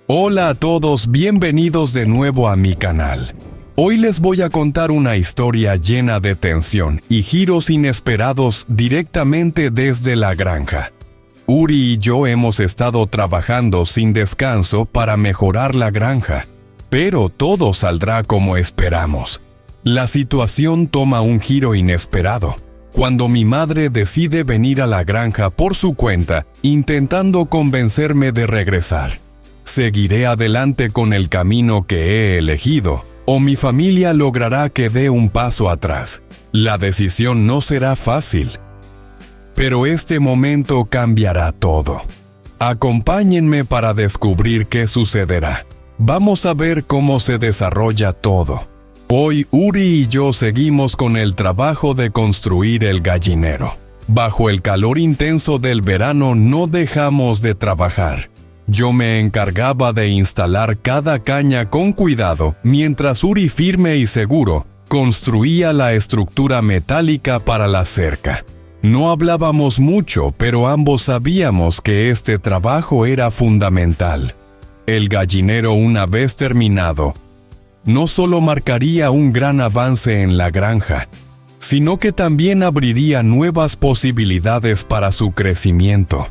Hola a todos, bienvenidos de nuevo a mi canal. Hoy les voy a contar una historia llena de tensión y giros inesperados directamente desde la granja. Uri y yo hemos estado trabajando sin descanso para mejorar la granja, pero todo saldrá como esperamos. La situación toma un giro inesperado cuando mi madre decide venir a la granja por su cuenta, intentando convencerme de regresar. ¿Seguiré adelante con el camino que he elegido, o mi familia logrará que dé un paso atrás? La decisión no será fácil, pero este momento cambiará todo. Acompáñenme para descubrir qué sucederá. Vamos a ver cómo se desarrolla todo. Hoy Uri y yo seguimos con el trabajo de construir el gallinero. Bajo el calor intenso del verano no dejamos de trabajar. Yo me encargaba de instalar cada caña con cuidado, mientras Uri, firme y seguro, construía la estructura metálica para la cerca. No hablábamos mucho, pero ambos sabíamos que este trabajo era fundamental. El gallinero, una vez terminado, no solo marcaría un gran avance en la granja, sino que también abriría nuevas posibilidades para su crecimiento.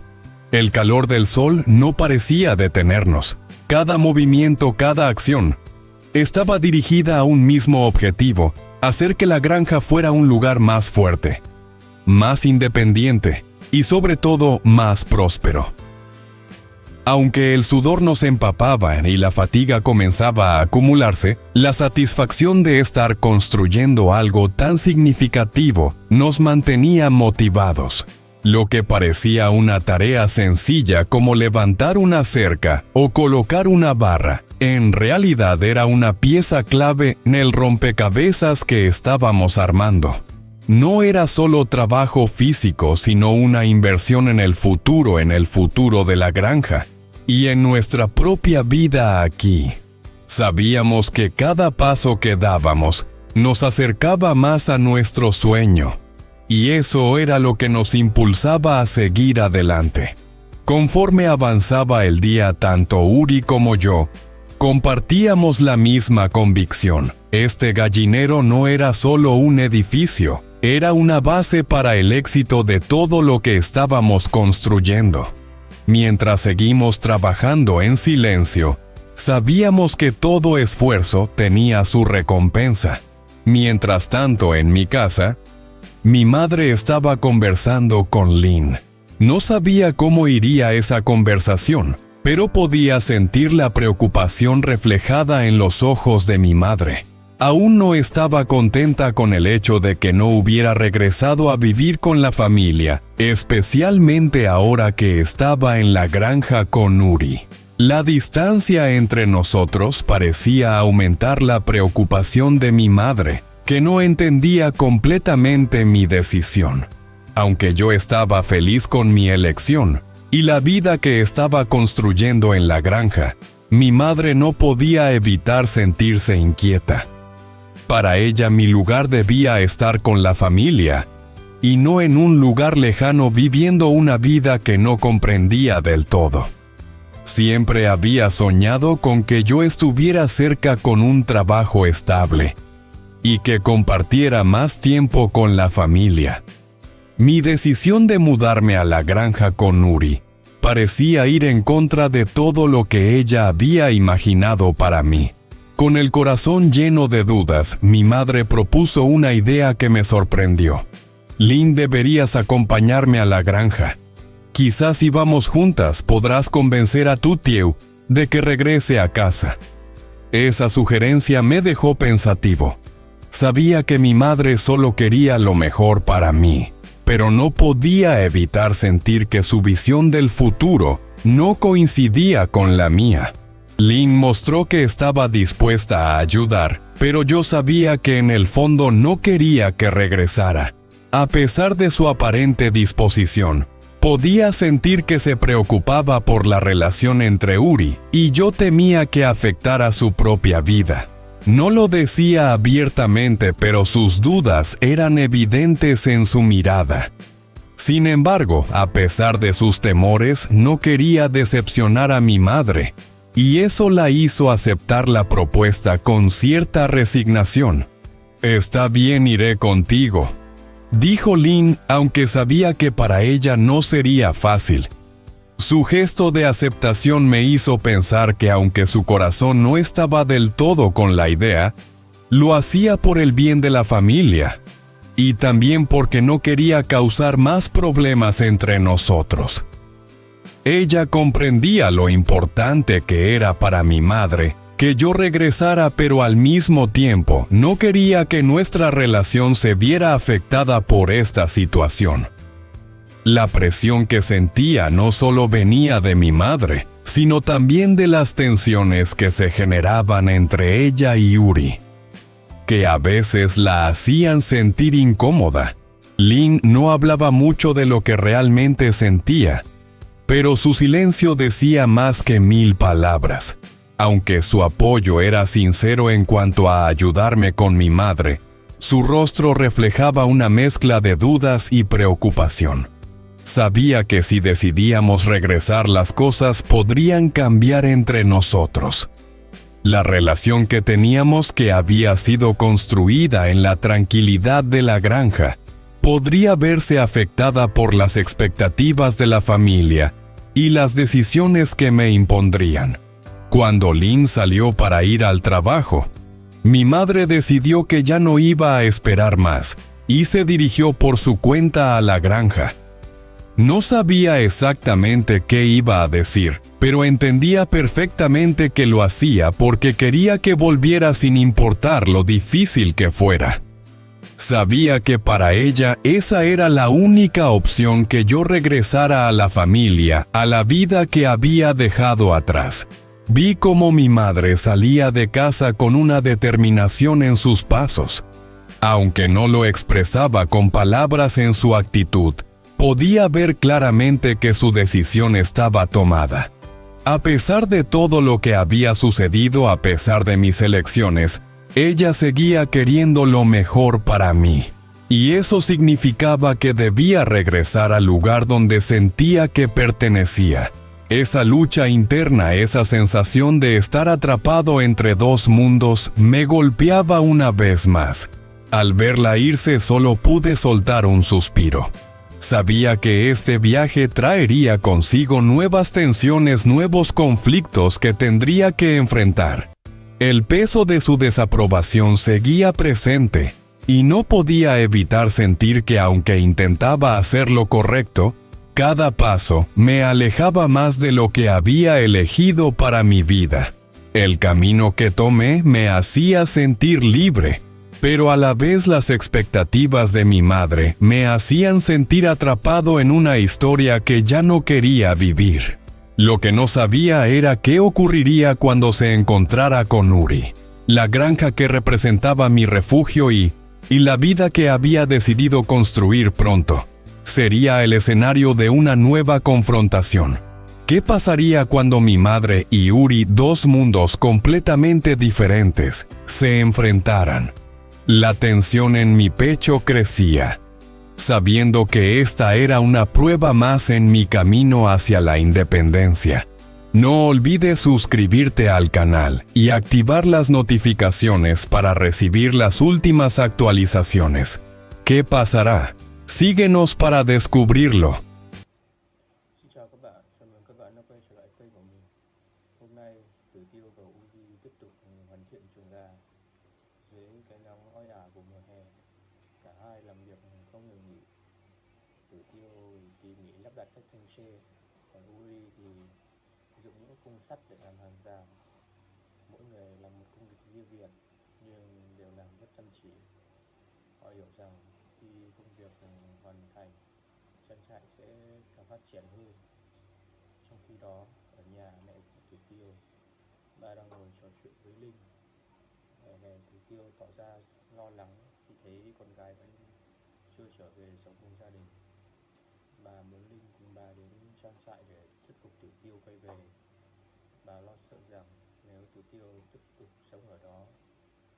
El calor del sol no parecía detenernos. Cada movimiento, cada acción, estaba dirigida a un mismo objetivo: hacer que la granja fuera un lugar más fuerte, más independiente y sobre todo más próspero. Aunque el sudor nos empapaba y la fatiga comenzaba a acumularse, la satisfacción de estar construyendo algo tan significativo nos mantenía motivados. Lo que parecía una tarea sencilla como levantar una cerca o colocar una barra, en realidad era una pieza clave en el rompecabezas que estábamos armando. No era solo trabajo físico, sino una inversión en el futuro de la granja y en nuestra propia vida aquí. Sabíamos que cada paso que dábamos nos acercaba más a nuestro sueño, y eso era lo que nos impulsaba a seguir adelante. Conforme avanzaba el día, tanto Uri como yo compartíamos la misma convicción. Este gallinero no era solo un edificio, era una base para el éxito de todo lo que estábamos construyendo. Mientras seguimos trabajando en silencio, sabíamos que todo esfuerzo tenía su recompensa. Mientras tanto, en mi casa, mi madre estaba conversando con Lynn. No sabía cómo iría esa conversación, pero podía sentir la preocupación reflejada en los ojos de mi madre. Aún no estaba contenta con el hecho de que no hubiera regresado a vivir con la familia, especialmente ahora que estaba en la granja con Uri. La distancia entre nosotros parecía aumentar la preocupación de mi madre, que no entendía completamente mi decisión. Aunque yo estaba feliz con mi elección y la vida que estaba construyendo en la granja, mi madre no podía evitar sentirse inquieta. Para ella, mi lugar debía estar con la familia, y no en un lugar lejano viviendo una vida que no comprendía del todo. Siempre había soñado con que yo estuviera cerca con un trabajo estable, y que compartiera más tiempo con la familia. Mi decisión de mudarme a la granja con Uri parecía ir en contra de todo lo que ella había imaginado para mí. Con el corazón lleno de dudas, mi madre propuso una idea que me sorprendió. Lynn, deberías acompañarme a la granja. Quizás si vamos juntas podrás convencer a tu tío de que regrese a casa. Esa sugerencia me dejó pensativo. Sabía que mi madre solo quería lo mejor para mí, pero no podía evitar sentir que su visión del futuro no coincidía con la mía. Lynn mostró que estaba dispuesta a ayudar, pero yo sabía que en el fondo no quería que regresara. A pesar de su aparente disposición, podía sentir que se preocupaba por la relación entre Uri, y yo temía que afectara su propia vida. No lo decía abiertamente, pero sus dudas eran evidentes en su mirada. Sin embargo, a pesar de sus temores, no quería decepcionar a mi madre, y eso la hizo aceptar la propuesta con cierta resignación. «Está bien, iré contigo», dijo Lin, aunque sabía que para ella no sería fácil. Su gesto de aceptación me hizo pensar que aunque su corazón no estaba del todo con la idea, lo hacía por el bien de la familia, y también porque no quería causar más problemas entre nosotros. Ella comprendía lo importante que era para mi madre que yo regresara, pero al mismo tiempo no quería que nuestra relación se viera afectada por esta situación. La presión que sentía no solo venía de mi madre, sino también de las tensiones que se generaban entre ella y Yuri, que a veces la hacían sentir incómoda. Lin no hablaba mucho de lo que realmente sentía, pero su silencio decía más que 1000 palabras. Aunque su apoyo era sincero en cuanto a ayudarme con mi madre, su rostro reflejaba una mezcla de dudas y preocupación. Sabía que si decidíamos regresar, las cosas podrían cambiar entre nosotros. La relación que teníamos, que había sido construida en la tranquilidad de la granja, podría verse afectada por las expectativas de la familia y las decisiones que me impondrían. Cuando Lin salió para ir al trabajo, mi madre decidió que ya no iba a esperar más y se dirigió por su cuenta a la granja. No sabía exactamente qué iba a decir, pero entendía perfectamente que lo hacía porque quería que volviera sin importar lo difícil que fuera. Sabía que para ella esa era la única opción, que yo regresara a la familia, a la vida que había dejado atrás. Vi cómo mi madre salía de casa con una determinación en sus pasos. Aunque no lo expresaba con palabras, en su actitud podía ver claramente que su decisión estaba tomada. A pesar de todo lo que había sucedido, a pesar de mis elecciones, ella seguía queriendo lo mejor para mí. Y eso significaba que debía regresar al lugar donde sentía que pertenecía. Esa lucha interna, esa sensación de estar atrapado entre dos mundos, me golpeaba una vez más. Al verla irse, solo pude soltar un suspiro. Sabía que este viaje traería consigo nuevas tensiones, nuevos conflictos que tendría que enfrentar. El peso de su desaprobación seguía presente, y no podía evitar sentir que, aunque intentaba hacer lo correcto, cada paso me alejaba más de lo que había elegido para mi vida. El camino que tomé me hacía sentir libre, pero a la vez las expectativas de mi madre me hacían sentir atrapado en una historia que ya no quería vivir. Lo que no sabía era qué ocurriría cuando se encontrara con Yuri, la granja que representaba mi refugio y la vida que había decidido construir pronto. Sería el escenario de una nueva confrontación. ¿Qué pasaría cuando mi madre y Yuri, dos mundos completamente diferentes, se enfrentaran? La tensión en mi pecho crecía, sabiendo que esta era una prueba más en mi camino hacia la independencia. No olvides suscribirte al canal y activar las notificaciones para recibir las últimas actualizaciones. ¿Qué pasará? Síguenos para descubrirlo. Xin chào các bạn, chào mừng các bạn đã quay trở lại kênh của mình. Hôm nay Tử Tiêu và Uzi tiếp tục hoàn thiện chuồng gà dưới cái nắng oi ả của mùa hè. Cả hai làm việc không ngừng nghỉ. Tử Tiêu tỉ mỉ lắp đặt các thanh tre, còn Uzi thì dùng những khung sắt để làm hàng rào. Mỗi người làm một công việc riêng biệt nhưng đều làm rất chăm chỉ. Họ hiểu rằng khi công việc hoàn thành, trang trại sẽ càng phát triển hơn. Trong khi đó, ở nhà mẹ của Tử Tiêu, bà đang ngồi trò chuyện với Linh. Ngày ngày Tử Tiêu tỏ ra lo lắng khi thấy con gái vẫn chưa trở về sống cùng gia đình. Bà muốn Linh cùng bà đến trang trại để thuyết phục Tử Tiêu quay về. Bà lo sợ rằng nếu Tử Tiêu tiếp tục sống ở đó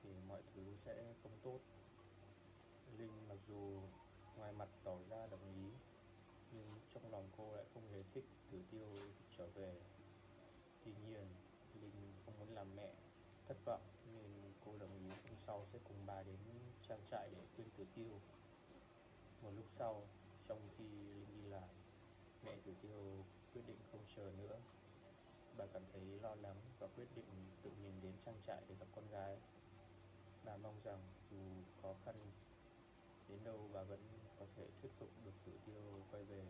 thì mọi thứ sẽ không tốt. Linh mặc dù ngoài mặt tỏ ra đồng ý, nhưng trong lòng cô lại không hề thích Tử Tiêu trở về. Tuy nhiên, Linh không muốn làm mẹ thất vọng nên cô đồng ý hôm sau sẽ cùng bà đến trang trại để khuyên Tử Tiêu. Một lúc sau, trong khi Linh đi làm, mẹ Tử Tiêu quyết định không chờ nữa. Bà cảm thấy lo lắng và quyết định tự mình đến trang trại để gặp con gái. Bà mong rằng dù khó khăn đến đâu bà vẫn có thể thuyết phục được Tử Tiêu quay về.